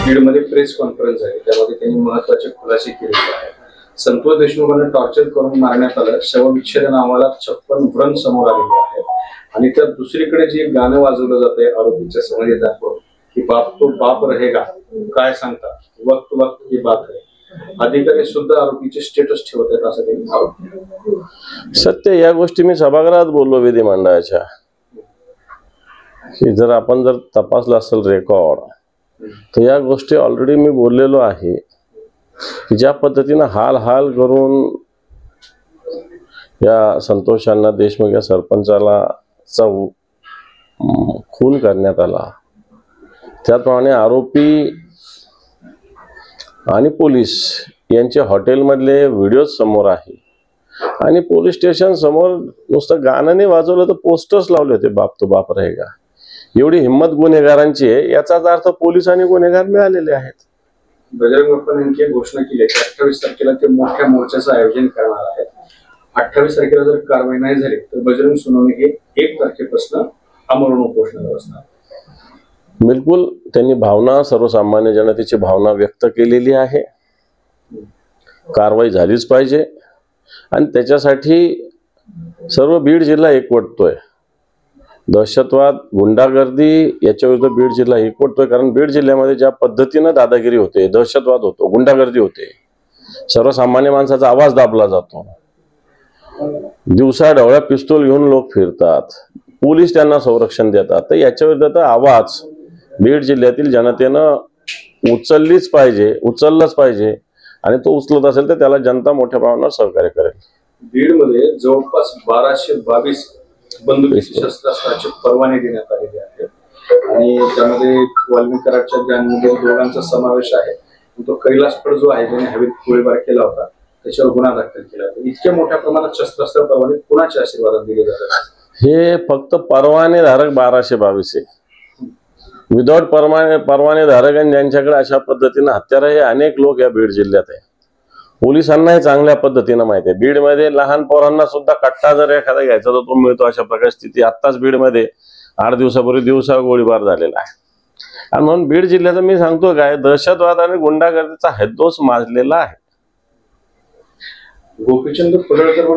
बीडमध्ये press conference आहे, त्यामध्ये त्यांनी महत्त्वाचे खुलासे केले आहेत। संतोष देशमुखांना टॉर्चर करून मारण्यात आलं, शवविच्छेदन अहवालात 56 व्रण समोर आलेले आहेत। आणि त्या दुसरीकडे जे गाणं वाजवलं जाते आरोपीच्या समोर दाखवून की बाप तो बाप रहेगा, काय सांगता, वक्त वक्त की बात है। अधिकारी सुद्धा आरोपीचे स्टेटस ठेवत आहेत असं त्यांनी आरोप केला। सत्य या गोष्टी मी सभागृहात बोललो विधिमंडळाच्या, की जर आपण तपासलं असेल रेकॉर्ड तर या गोष्टी ऑलरेडी मी बोललेलो आहे की ज्या पद्धतीने हाल करून या संतोषांना देशमुख या सरपंचाला खून करण्यात आला, त्याप्रमाणे आरोपी आणि पोलीस यांचे हॉटेलमधले व्हिडिओ समोर आहे आणि पोलीस स्टेशन समोर नुसतं गाणं नाही वाजवलं तर पोस्टर्स लावले होते, बाप तो बाप रहेगा। एवढी हिंमत गुन्हेगारांची आहे, याचाच अर्थ पोलीस आणि गुन्हेगार मिळालेले आहेत। बजरंग बाप्पा यांनी घोषणा केली की 28 तारखेला ते मोठ्या मोर्चाचं आयोजन करणार आहेत। 28 तारखेला जर कारवाई नाही झाली तर बजरंग सोनवणे हे 1 तारखेपासून आमरण उपोषणाला बसणार। बिलकुल, त्यांनी भावना, सर्वसामान्य जनतेची भावना व्यक्त केलेली आहे। कारवाई झालीच पाहिजे आणि त्याच्यासाठी सर्व बीड जिल्हा एकवटतोय। दहशतवाद, गुंडागर्दी याच्या विरुद्ध बीड जिल्हा एकवटतोय, कारण बीड जिल्ह्यामध्ये ज्या पद्धतीने दादागिरी होते, दहशतवाद होतो, गुंडागर्दी होते, सर्वसामान्य माणसाचा आवाज दाबला जातो, दिवसा ढवळ्या पिस्तूल घेऊन लोक फिरतात, पोलीस त्यांना संरक्षण देतात, तर याच्या विरुद्ध आवाज बीड जिल्ह्यातील जनतेनं उचललाच पाहिजे आणि तो उचलत असेल तर त्याला जनता मोठ्या प्रमाणावर सहकार्य करेल। बीडमध्ये जवळपास 1222 बंदुकीची शस्त्रास्त्राचे परवाने देण्यात आलेले आहेत आणि त्यामध्ये वाल्मिकी कराडच्या गँगमध्ये दोघांचा समावेश आहे। तो कैलासफड जो आहे त्याने हवेत गोळीबार केला होता, त्याच्यावर गुन्हा दाखल केला। इतक्या मोठ्या प्रमाणात शस्त्रास्त्र परवाने कुणाच्या आशीर्वादात दिले जातात? हे फक्त परवाने धारक 1222 आहे। विदाउट परवाने धारक आणि ज्यांच्याकडे अशा पद्धतीने हत्यार आहे अनेक लोक या बीड जिल्ह्यात आहे। पोलिसांना हे चांगल्या पद्धतीने माहिती आहे। बीडमध्ये लहान पोरांना सुद्धा कट्टा जर एखादा घ्यायचा तर तो मिळतो, अशा प्रकारची स्थिती आत्ताच बीडमध्ये 8 दिवसापूर्वी दिवसा गोळीबार झालेला आहे। आणि म्हणून बीड जिल्ह्याचा मी सांगतो काय, दहशतवाद आणि गुंडागर्दीचा हैदोस माजलेला आहे। गोपीचंद पडळकर